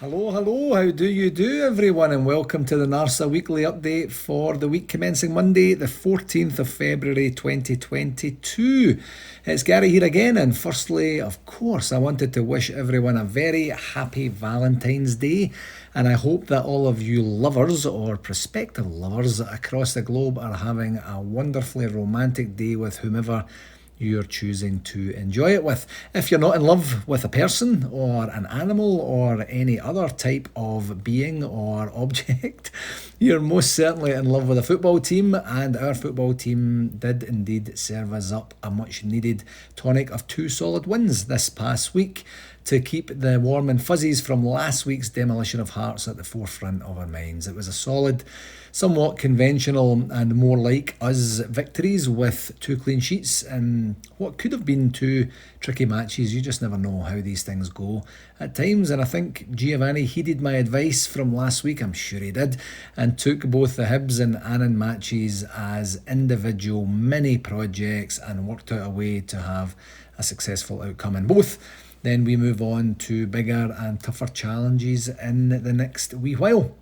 Hello, how do you do, everyone, and welcome to the NARSA weekly update for the week commencing Monday, the 14th of February 2022. It's Gary here again, and firstly, of course, I wanted to wish everyone a very happy Valentine's Day, and I hope that all of you lovers or prospective lovers across the globe are having a wonderfully romantic day with whomever you're choosing to enjoy it with. If you're not in love with a person or an animal or any other type of being or object, you're most certainly in love with a football team, and our football team did indeed serve us up a much needed tonic of two solid wins this past week to keep the warm and fuzzies from last week's demolition of Hearts at the forefront of our minds. It was a solid, somewhat conventional and more like us victories with two clean sheets in what could have been two tricky matches. You just never know how these things go at times, and I think Giovanni heeded my advice from last week, I'm sure he did, and took both the Hibs and Annan matches as individual mini projects and worked out a way to have a successful outcome in both. Then we move on to bigger and tougher challenges in the next wee while.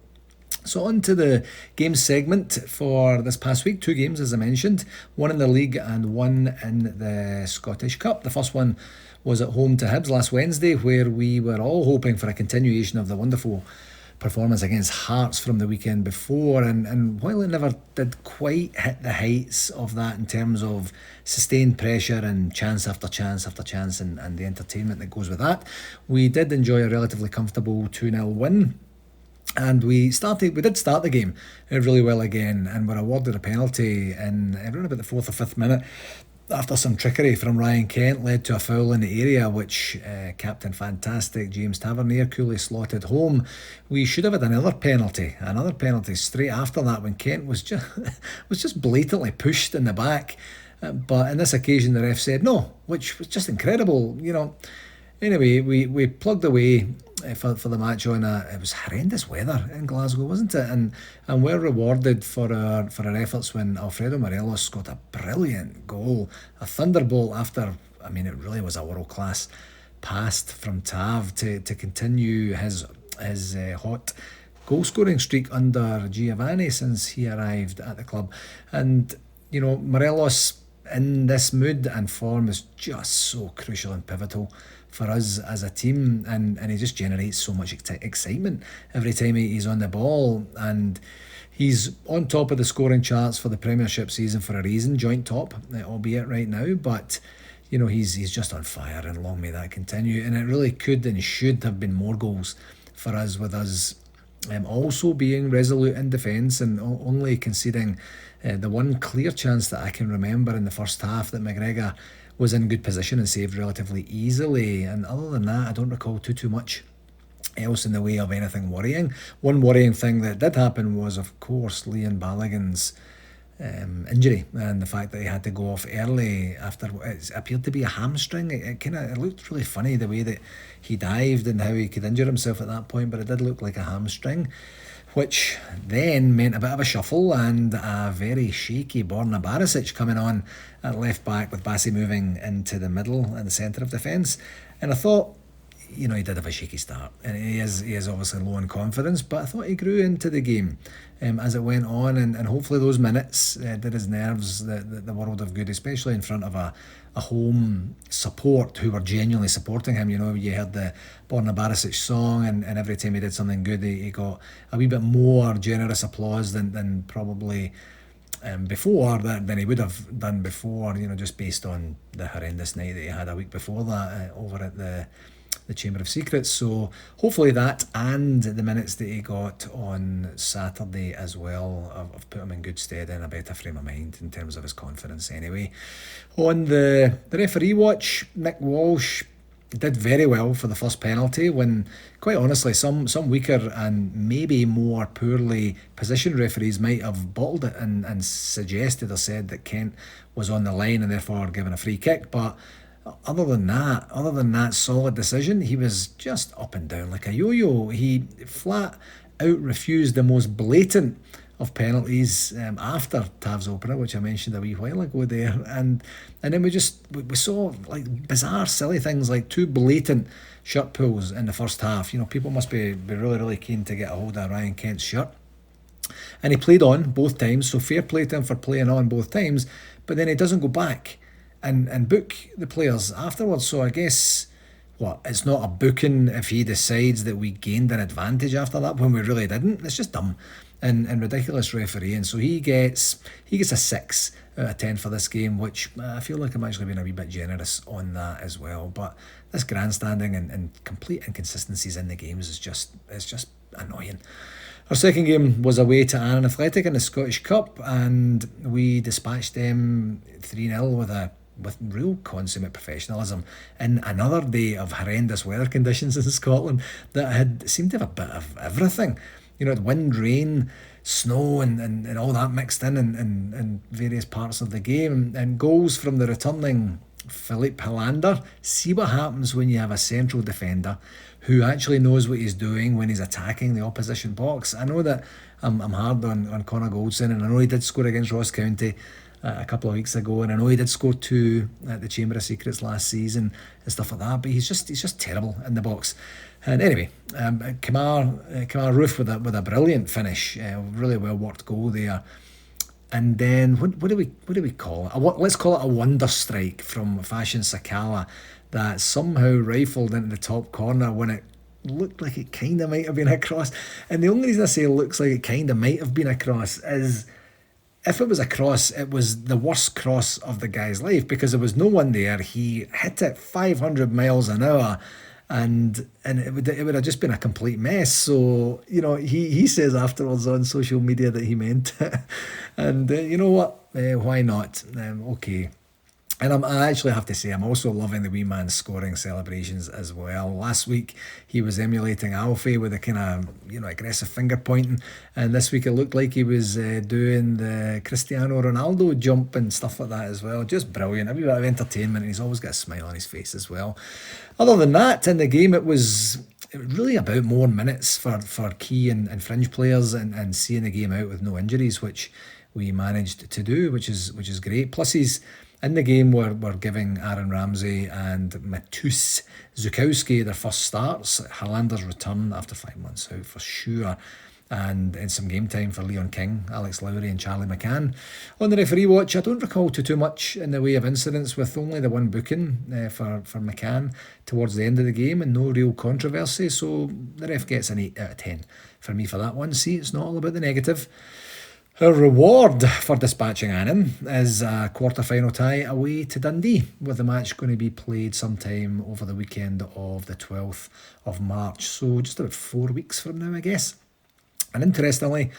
So on to the game segment for this past week. Two games, as I mentioned, one in the league and one in the Scottish Cup. The first one was at home to Hibs last Wednesday, where we were all hoping for a continuation of the wonderful performance against Hearts from the weekend before, and while it never did quite hit the heights of that in terms of sustained pressure and chance after chance after chance and the entertainment that goes with that, we did enjoy a relatively comfortable 2-0 win. And we did start the game really well again, and were awarded a penalty in around about the 4th or 5th minute after some trickery from Ryan Kent led to a foul in the area, which Captain Fantastic James Tavernier coolly slotted home. We should have had another penalty straight after that when Kent was just blatantly pushed in the back. But on this occasion, the ref said no, which was just incredible, you know. Anyway, we plugged away for the match on it was horrendous weather in Glasgow, wasn't it? And we're rewarded for our efforts when Alfredo Morelos scored a brilliant goal, a thunderbolt after, I mean, it really was a world-class pass from Tav to continue his hot goal-scoring streak under Giovanni since he arrived at the club. And, you know, Morelos in this mood and form is just so crucial and pivotal for us as a team, and he just generates so much excitement every time he's on the ball, and he's on top of the scoring charts for the Premiership season for a reason, joint top, albeit right now, but you know, he's just on fire, and long may that continue. And it really could and should have been more goals for us, with us also being resolute in defence and only conceding the one clear chance that I can remember in the first half that McGregor was in good position and saved relatively easily. And other than that, I don't recall too much else in the way of anything worrying. One worrying thing that did happen was, of course, Liam Balogun's injury, and the fact that he had to go off early after it appeared to be a hamstring. It looked really funny the way that he dived and how he could injure himself at that point, but it did look like a hamstring, which then meant a bit of a shuffle and a very shaky Borna Barisic coming on at left back, with Bassi moving into the middle and the centre of defence. And I thought, you know, he did have a shaky start, and he is obviously low in confidence, but I thought he grew into the game as it went on, and hopefully those minutes did his nerves the world of good, especially in front of a home support who were genuinely supporting him. You know, you heard the Borna Barisic song, and every time he did something good, he got a wee bit more generous applause than probably before, than he would have done before, you know, just based on the horrendous night that he had a week before that over at the Chamber of Secrets. So hopefully that and the minutes that he got on Saturday as well have put him in good stead, in a better frame of mind in terms of his confidence anyway. On the referee watch, Nick Walsh did very well for the first penalty, when quite honestly some weaker and maybe more poorly positioned referees might have bottled it and suggested or said that Kent was on the line and therefore given a free kick. But other than that solid decision, he was just up and down like a yo-yo. He flat out refused the most blatant of penalties after Tav's opener, which I mentioned a wee while ago there, and then we saw like bizarre, silly things like two blatant shirt pulls in the first half. People must be really, really keen to get a hold of Ryan Kent's shirt. And he played on both times, so fair play to him for playing on both times, but then he doesn't go back and book the players afterwards. So I guess, it's not a booking if he decides that we gained an advantage after that when we really didn't. It's just dumb and ridiculous refereeing. So he gets a 6 out of 10 for this game, which I feel like I'm actually being a wee bit generous on that as well. But this grandstanding and complete inconsistencies in the games is just annoying. Our second game was away to Annan Athletic in the Scottish Cup, and we dispatched them 3-0 with real consummate professionalism in another day of horrendous weather conditions in Scotland that had seemed to have a bit of everything. Wind, rain, snow and all that mixed in various parts of the game, and goals from the returning Philippe Hollander. See what happens when you have a central defender who actually knows what he's doing when he's attacking the opposition box. I know that I'm hard on Connor Goldson, and I know he did score against Ross County a couple of weeks ago, and I know he did score 2 at the Chamber of Secrets last season and stuff like that, but he's just terrible in the box. And anyway, Kamar Roof with a brilliant finish, really well worked goal there. And then what do we call it? Let's call it a wonder strike from Fashion Sakala that somehow rifled into the top corner when it looked like it kind of might have been a cross. And the only reason I say it looks like it kind of might have been a cross is if it was a cross, it was the worst cross of the guy's life because there was no one there. He hit it 500 miles an hour. And it would have just been a complete mess. So, he says afterwards on social media that he meant it. And you know what? Why not? Okay. And I actually have to say, I'm also loving the wee man's scoring celebrations as well. Last week, he was emulating Alfie with a kind of, aggressive finger pointing. And this week, it looked like he was doing the Cristiano Ronaldo jump and stuff like that as well. Just brilliant. A wee bit of entertainment. And he's always got a smile on his face as well. Other than that, in the game, it was really about more minutes for key and fringe players and seeing the game out with no injuries, which we managed to do, which is great. Plus, he's in the game, we're giving Aaron Ramsey and Matus Zukowski their first starts. Hollander's return after 5 months out for sure. And in some game time for Leon King, Alex Lowry and Charlie McCann. On the referee watch, I don't recall too much in the way of incidents, with only the one booking for McCann towards the end of the game and no real controversy. So the ref gets an 8 out of 10 for me for that one. See, it's not all about the negative. Our reward for dispatching Annan is a quarter-final tie away to Dundee, with the match going to be played sometime over the weekend of the 12th of March. So just about 4 weeks from now, I guess. And interestingly,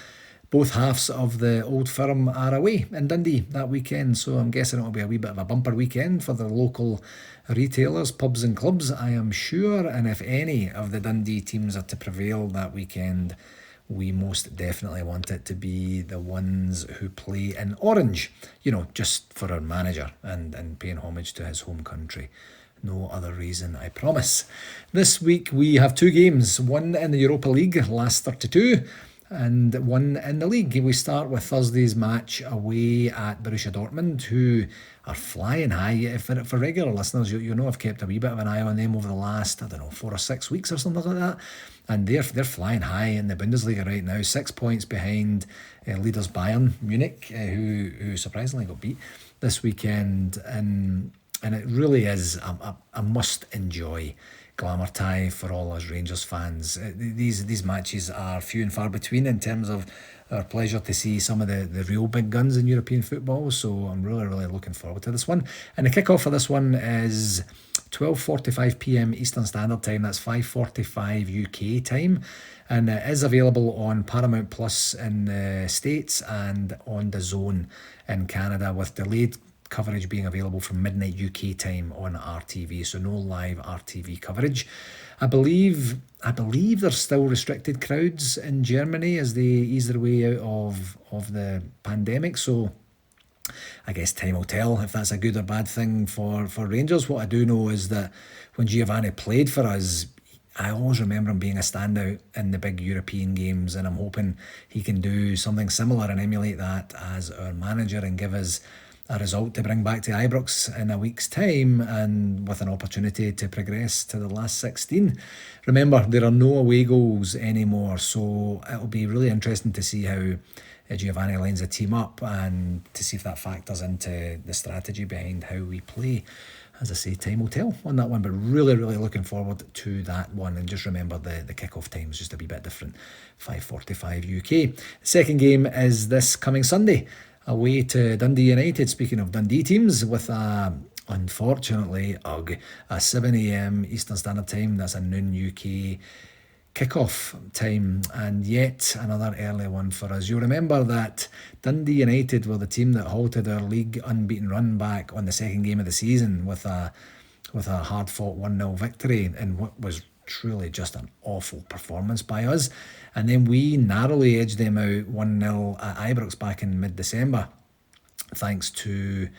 both halves of the Old Firm are away in Dundee that weekend, so I'm guessing it'll be a wee bit of a bumper weekend for the local retailers, pubs and clubs, I am sure. And if any of the Dundee teams are to prevail that weekend, we most definitely want it to be the ones who play in orange, just for our manager and paying homage to his home country. No other reason, I promise. This week we have 2 games, one in the Europa League, last 32, and one in the league. We start with Thursday's match away at Borussia Dortmund, who are flying high. For regular listeners, you know I've kept a wee bit of an eye on them over the last, 4 or 6 weeks or something like that. And they're flying high in the Bundesliga right now, 6 points behind leaders Bayern Munich, who surprisingly got beat this weekend. And it really is a must-enjoy glamour tie for all us Rangers fans. These matches are few and far between in terms of our pleasure to see some of the real big guns in European football. So I'm really, really looking forward to this one. And the kickoff for this one is 12:45 p.m. Eastern Standard Time. That's 5:45 UK time. And it is available on Paramount Plus in the States and on DAZN in Canada, with delayed coverage being available from midnight UK time on RTV, so no live RTV coverage. I believe there's still restricted crowds in Germany as they ease their way out of the pandemic, so I guess time will tell if that's a good or bad thing for Rangers. What I do know is that when Giovanni played for us, I always remember him being a standout in the big European games, and I'm hoping he can do something similar and emulate that as our manager and give us a result to bring back to Ibrox in a week's time, and with an opportunity to progress to the last 16. Remember, there are no away goals anymore, so it'll be really interesting to see how Giovanni lines a team up and to see if that factors into the strategy behind how we play. As I say, time will tell on that one, but really, really looking forward to that one. And just remember the kickoff time is just a wee bit different, 5:45 UK. The second game is this coming Sunday, away to Dundee United. Speaking of Dundee teams, with unfortunately, a 7 a.m. Eastern Standard Time. That's a noon UK kickoff time, and yet another early one for us. You'll remember that Dundee United were the team that halted our league unbeaten run back on the second game of the season with a hard-fought 1-0 victory in what was truly just an awful performance by us. And then we narrowly edged them out 1-0 at Ibrox back in mid-December, thanks to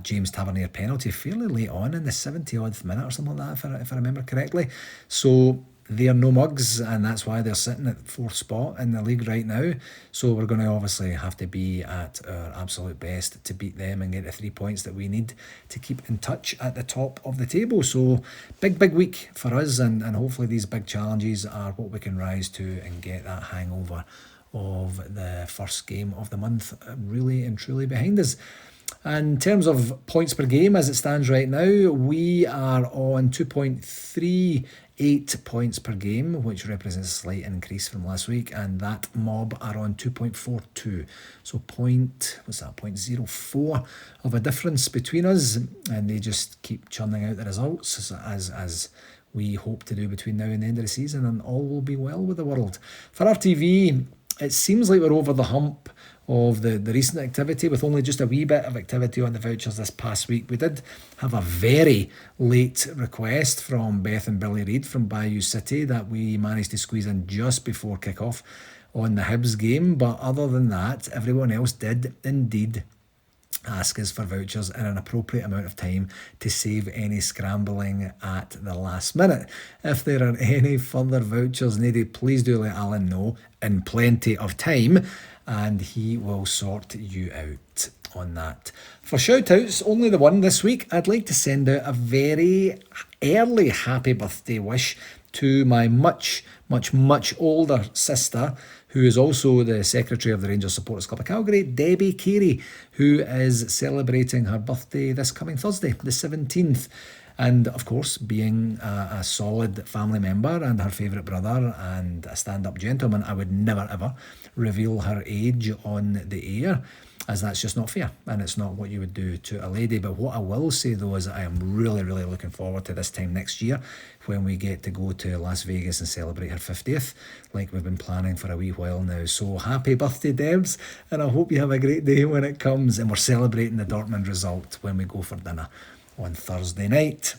James Tavernier penalty fairly late on in the 70-odd minute or something like that, if I remember correctly. So they are no mugs, and that's why they're sitting at fourth spot in the league right now. So we're going to obviously have to be at our absolute best to beat them and get the 3 points that we need to keep in touch at the top of the table. So big week for us, and hopefully these big challenges are what we can rise to and get that hangover of the first game of the month really and truly behind us. And in terms of points per game as it stands right now, we are on 2.38 points per game, which represents a slight increase from last week, and that mob are on 2.42. So 0.04 of a difference between us, and they just keep churning out the results as we hope to do between now and the end of the season, and all will be well with the world. For RTV, it seems like we're over the hump of the recent activity, with only just a wee bit of activity on the vouchers this past week. We did have a very late request from Beth and Billy Reid from Bayou City that we managed to squeeze in just before kick-off on the Hibs game, but other than that, everyone else did indeed ask us for vouchers in an appropriate amount of time to save any scrambling at the last minute. If there are any further vouchers needed, please do let Alan know in plenty of time, and he will sort you out on that. For shout-outs, only the one this week. I'd like to send out a very early happy birthday wish to my much older sister, who is also the secretary of the Rangers Supporters Club of Calgary, Debbie Carey, who is celebrating her birthday this coming Thursday, the 17th. And of course, being a solid family member and her favourite brother and a stand-up gentleman, I would never ever reveal her age on the air, as that's just not fair, and it's not what you would do to a lady. But what I will say though is I am really looking forward to this time next year when we get to go to Las Vegas and celebrate her 50th, like we've been planning for a wee while now. So happy birthday, Debz, and I hope you have a great day when it comes. And we're celebrating the Dortmund result when we go for dinner on Thursday night.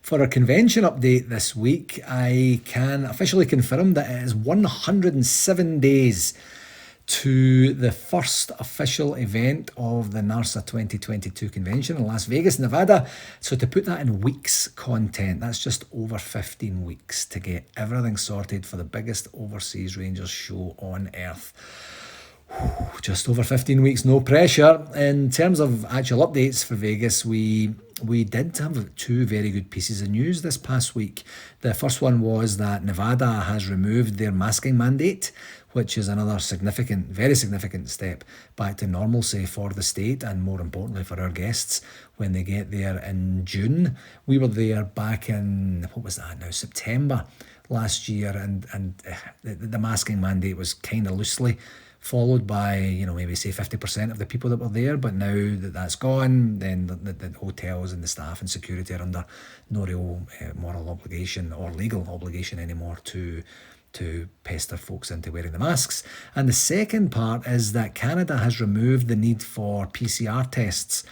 For our convention update this week, I can officially confirm that it is 107 days to the first official event of the NARSA 2022 convention in Las Vegas, Nevada. So to put that in weeks content, that's just over 15 weeks to get everything sorted for the biggest overseas Rangers show on earth. Just over 15 weeks, no pressure. In terms of actual updates for Vegas, we did have two very good pieces of news this past week. The first one was that Nevada has removed their masking mandate, which is another very significant step back to normalcy for the state, and more importantly for our guests when they get there in June. We were there back in, September last year, and the masking mandate was kind of loosely followed by, maybe say 50% of the people that were there. But now that that's gone, then the hotels and the staff and security are under no real moral obligation or legal obligation anymore to pester folks into wearing the masks. And the second part is that Canada has removed the need for PCR tests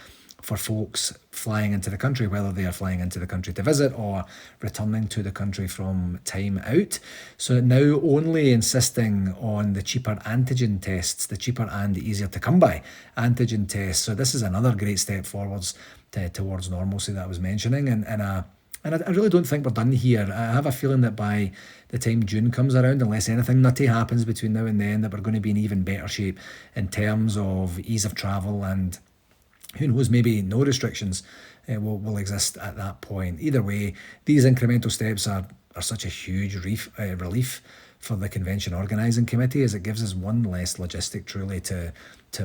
for folks flying into the country, whether they are flying into the country to visit or returning to the country from time out. So now only insisting on the cheaper antigen tests, the cheaper and easier to come by antigen tests. So this is another great step forwards towards normalcy that I was mentioning, and a And I really don't think we're done here. I have a feeling that by the time June comes around, unless anything nutty happens between now and then, that we're going to be in even better shape in terms of ease of travel, and who knows, maybe no restrictions will exist at that point. Either way, these incremental steps are such a huge relief for the convention organising committee, as it gives us one less logistic truly to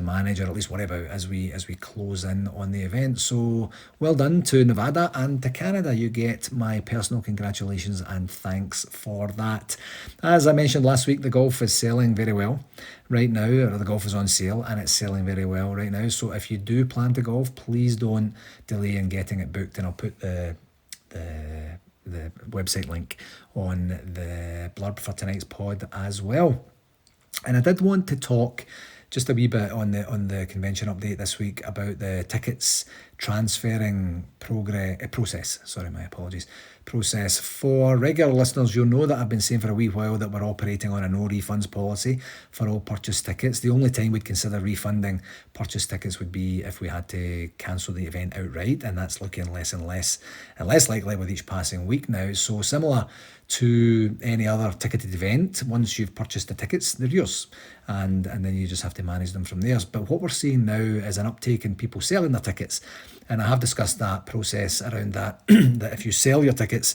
manage, or at least worry about, as we close in on the event. So well done to Nevada and to Canada. You get my personal congratulations and thanks for that. As I mentioned last week, the golf is selling very well right now, or the golf is on sale and it's selling very well right now. So if you do plan to golf, please don't delay in getting it booked, and I'll put the website link on the blurb for tonight's pod as well. And I did want to talk just a wee bit on the convention update this week about the tickets transferring process. Sorry, my apologies. Process. For regular listeners, you'll know that I've been saying for a wee while that we're operating on a no refunds policy for all purchase tickets. The only time we'd consider refunding purchase tickets would be if we had to cancel the event outright, and that's looking less and less likely with each passing week now. So similar to any other ticketed event, once you've purchased the tickets, they're yours, and then you just have to manage them from there. But what we're seeing now is an uptake in people selling their tickets, and I have discussed that process around that, that if you sell your tickets,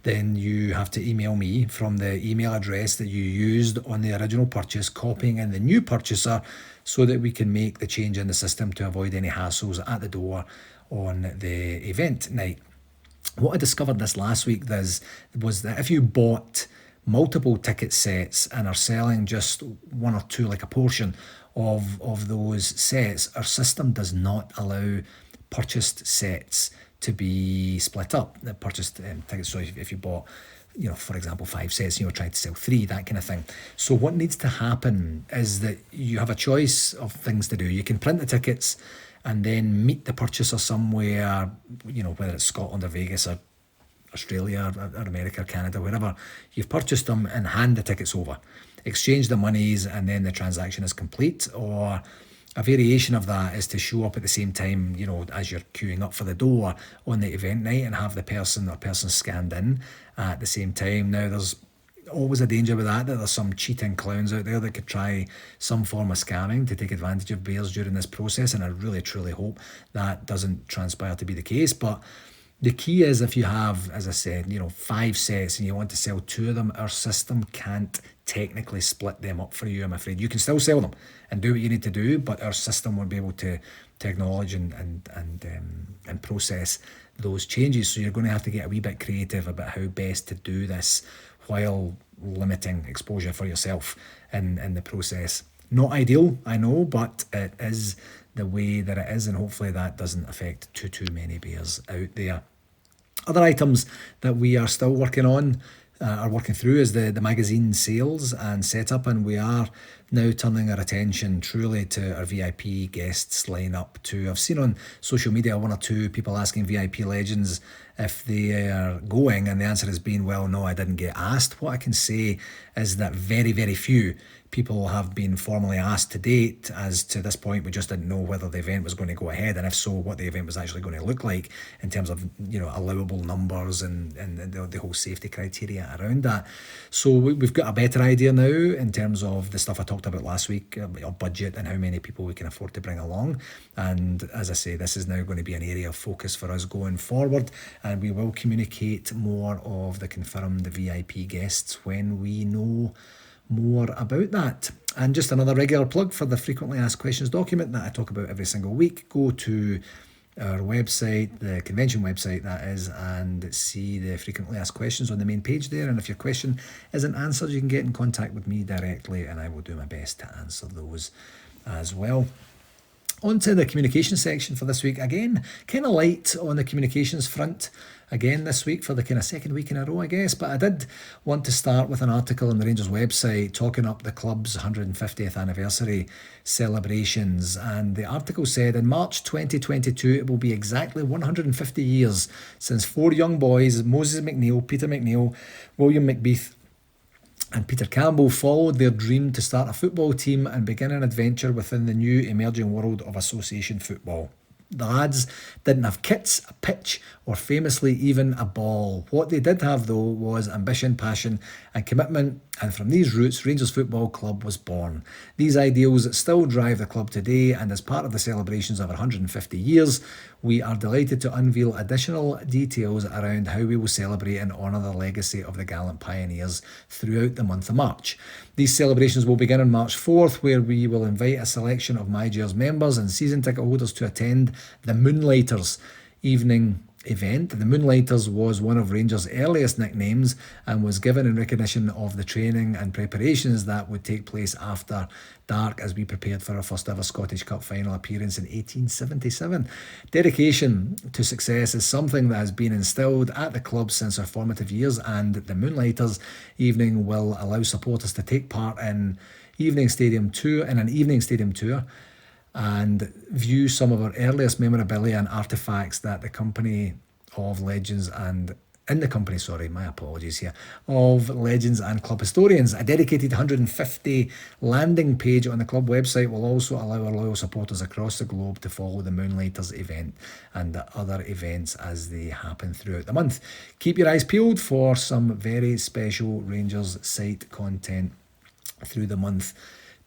then you have to email me from the email address that you used on the original purchase, copying in the new purchaser, so that we can make the change in the system to avoid any hassles at the door on the event night. What I discovered this last week was that if you bought multiple ticket sets and are selling just one or two, like a portion of those sets, our system does not allow purchased sets to be split up. The purchased tickets, so if you bought, for example, 5 sets and you were trying to sell 3, that kind of thing. So what needs to happen is that you have a choice of things to do. You can print the tickets and then meet the purchaser somewhere, whether it's Scotland or Vegas or Australia or America or Canada, wherever you've purchased them, and hand the tickets over, exchange the monies, and then the transaction is complete. Or a variation of that is to show up at the same time, as you're queuing up for the door on the event night, and have the person or persons scanned in at the same time. Now, there's always a danger with that there's some cheating clowns out there that could try some form of scamming to take advantage of bears during this process, and I really truly hope that doesn't transpire to be the case. But the key is, if you have, as I said, 5 sets and you want to sell 2 of them, our system can't technically split them up for you, I'm afraid. You can still sell them and do what you need to do, but our system won't be able to acknowledge and process those changes. So you're going to have to get a wee bit creative about how best to do this while limiting exposure for yourself in the process. Not ideal, I know, but it is the way that it is, and hopefully that doesn't affect too many bears out there. Other items that we are still working on, are working through, is the magazine sales and setup, and we are now turning our attention truly to our VIP guests lineup too. I've seen on social media 1 or 2 people asking VIP legends if they are going, and the answer has been, well, no, I didn't get asked. What I can say is that very, very few people have been formally asked to date. As to this point, we just didn't know whether the event was going to go ahead, and if so, what the event was actually going to look like in terms of allowable numbers and the whole safety criteria around that. So we've got a better idea now in terms of the stuff I talked about last week, our budget and how many people we can afford to bring along. And as I say, this is now going to be an area of focus for us going forward, and we will communicate more of the confirmed VIP guests when we know more about that. And just another regular plug for the frequently asked questions document that I talk about every single week. Go to our website, the convention website that is, and see the frequently asked questions on the main page there. And if your question isn't answered, you can get in contact with me directly, and I will do my best to answer those as well. On to the communication section for this week. Again, kind of light on the communications front again this week for the kind of second week in a row, I guess. But I did want to start with an article on the Rangers website talking up the club's 150th anniversary celebrations. And the article said, in March 2022, it will be exactly 150 years since 4 young boys, Moses McNeil, Peter McNeil, William McBeath, and Peter Campbell, followed their dream to start a football team and begin an adventure within the new emerging world of association football. The lads didn't have kits, a pitch, or famously even a ball. What they did have, though, was ambition, passion, and commitment, and from these roots, Rangers Football Club was born. These ideals still drive the club today, and as part of the celebrations of 150 years, we are delighted to unveil additional details around how we will celebrate and honour the legacy of the gallant pioneers throughout the month of March. These celebrations will begin on March 4th, where we will invite a selection of My Jers members and season ticket holders to attend the Moonlighters evening event. The Moonlighters was one of Rangers' earliest nicknames and was given in recognition of the training and preparations that would take place after dark as we prepared for our first ever Scottish Cup final appearance in 1877. Dedication to success is something that has been instilled at the club since our formative years, and the Moonlighters evening will allow supporters to take part in an evening stadium tour and view some of our earliest memorabilia and artefacts that the company of legends and of legends and club historians. A dedicated 150 landing page on the club website will also allow our loyal supporters across the globe to follow the Moonlighters event and the other events as they happen throughout the month. Keep your eyes peeled for some very special Rangers site content through the month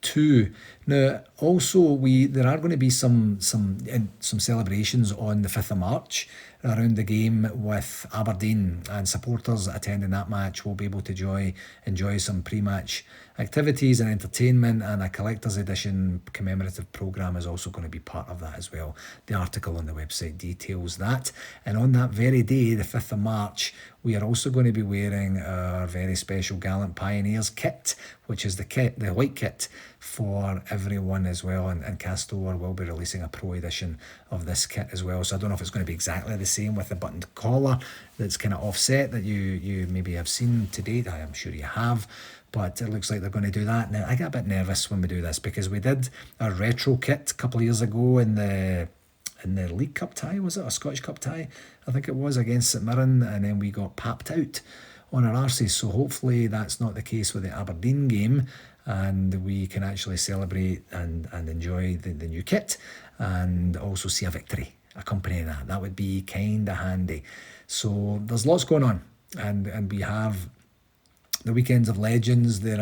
too. Now, also there are going to be some celebrations on the 5th of March around the game with Aberdeen, and supporters attending that match will be able to enjoy some pre-match activities and entertainment, and a collector's edition commemorative programme is also going to be part of that as well. The article on the website details that. And on that very day, the 5th of March, we are also going to be wearing our very special Gallant Pioneers kit, which is the white kit for everyone as well, and Castor will be releasing a pro edition of this kit as well. So I don't know if it's going to be exactly the same with the buttoned collar that's kind of offset that you maybe have seen to date. I am sure you have, but it looks like they're going to do that. Now, I get a bit nervous when we do this because we did a retro kit a couple of years ago in the League Cup tie, was it? A Scottish Cup tie, I think it was, against St Mirren, and then we got papped out on our arses. So hopefully that's not the case with the Aberdeen game, and we can actually celebrate and enjoy the new kit and also see a victory accompanying that. That would be kind of handy. So there's lots going on, and we have the weekends of legends. There's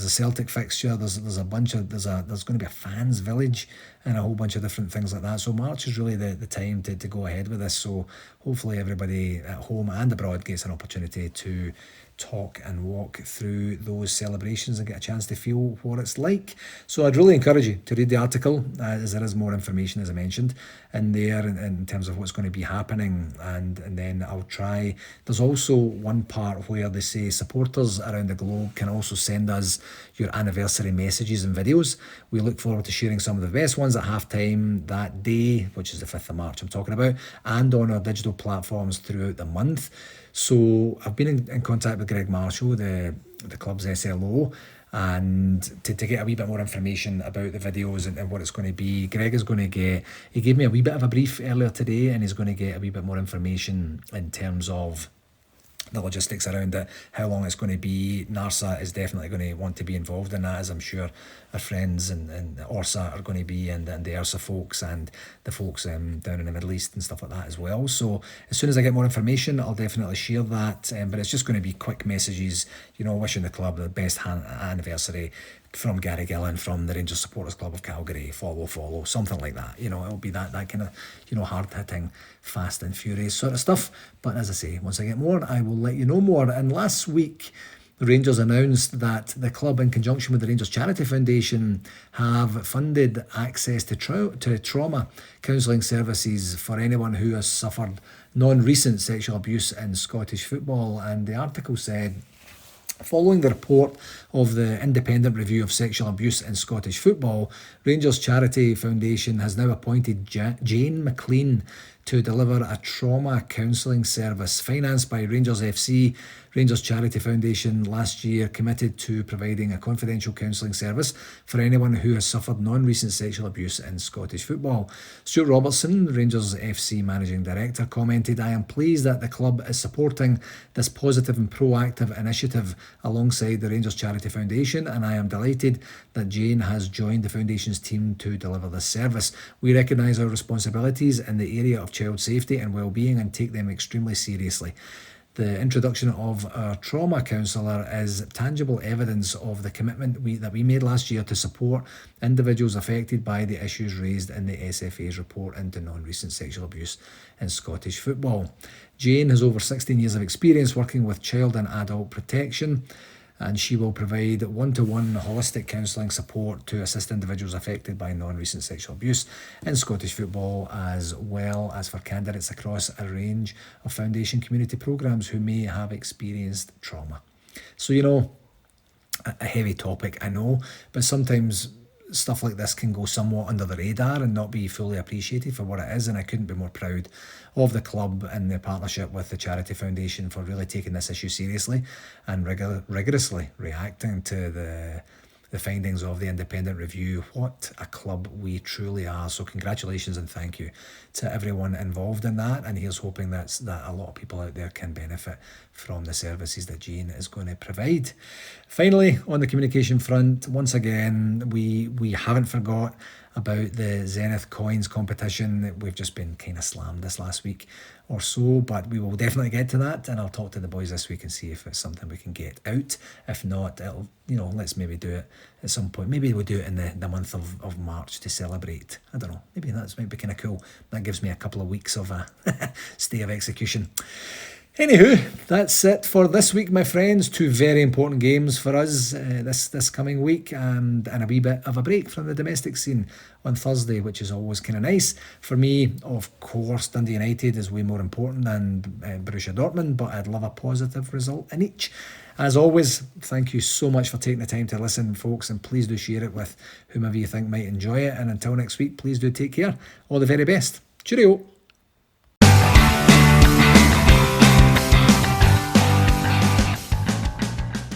a Celtic fixture. There's going to be a fans village and a whole bunch of different things like that. So March is really the time to go ahead with this. So hopefully everybody at home and abroad gets an opportunity to talk and walk through those celebrations and get a chance to feel what it's like. So I'd really encourage you to read the article, as there is more information, as I mentioned, in there in terms of what's going to be happening. And then I'll try, there's also one part where they say supporters around the globe can also send us your anniversary messages and videos. We look forward to sharing some of the best ones at halftime that day, which is the 5th of March I'm talking about, and on our digital platforms throughout the month. So I've been in contact with Greg Marshall, the club's SLO, and to get a wee bit more information about the videos and what it's going to be. Greg is going to he gave me a wee bit of a brief earlier today, and he's going to get a wee bit more information in terms of the logistics around it, how long it's going to be. NARSA is definitely going to want to be involved in that, as I'm sure our friends and ORSA are going to be, and the ERSA folks and the folks down in the Middle East and stuff like that as well. So as soon as I get more information, I'll definitely share that. But it's just going to be quick messages, wishing the club the best anniversary from Gary Gillan, from the Rangers Supporters Club of Calgary, follow, something like that. It'll be that kind of, hard-hitting, fast and furious sort of stuff. But as I say, once I get more, I will let you know more. And last week, the Rangers announced that the club, in conjunction with the Rangers Charity Foundation, have funded access to trauma counselling services for anyone who has suffered non-recent sexual abuse in Scottish football. And the article said, following the report of the independent review of sexual abuse in Scottish football, Rangers Charity Foundation has now appointed Jane McLean to deliver a trauma counselling service financed by Rangers FC. Rangers Charity Foundation last year committed to providing a confidential counselling service for anyone who has suffered non-recent sexual abuse in Scottish football. Stuart Robertson, Rangers FC Managing Director, commented, "I am pleased that the club is supporting this positive and proactive initiative alongside the Rangers Charity Foundation, and I am delighted that Jane has joined the Foundation's team to deliver this service. We recognise our responsibilities in the area of child safety and well-being and take them extremely seriously. The introduction of our trauma counsellor is tangible evidence of the commitment that we made last year to support individuals affected by the issues raised in the SFA's report into non-recent sexual abuse in Scottish football." Jane has over 16 years of experience working with child and adult protection, and she will provide one-to-one holistic counselling support to assist individuals affected by non-recent sexual abuse in Scottish football, as well as for candidates across a range of foundation community programmes who may have experienced trauma. So, a heavy topic, I know, but sometimes stuff like this can go somewhat under the radar and not be fully appreciated for what it is, and I couldn't be more proud of the club and their partnership with the Charity Foundation for really taking this issue seriously and rigorously reacting to the findings of the independent review. What a club we truly are. So congratulations and thank you to everyone involved in that, and here's hoping that a lot of people out there can benefit from the services that Jane is going to provide. Finally, on the communication front, once again, we haven't forgot about the Zenith Coins competition. We've just been kind of slammed this last week or so, but we will definitely get to that, and I'll talk to the boys this week and see if it's something we can get out. If not, it'll, let's maybe do it at some point. Maybe we'll do it in the month of March to celebrate. I don't know, maybe that might be kind of cool. That gives me a couple of weeks of a stay of execution. Anywho, that's it for this week, my friends. 2 very important games for us this coming week, and a wee bit of a break from the domestic scene on Thursday, which is always kind of nice. For me, of course, Dundee United is way more important than Borussia Dortmund, but I'd love a positive result in each. As always, thank you so much for taking the time to listen, folks, and please do share it with whomever you think might enjoy it. And until next week, please do take care. All the very best. Cheerio.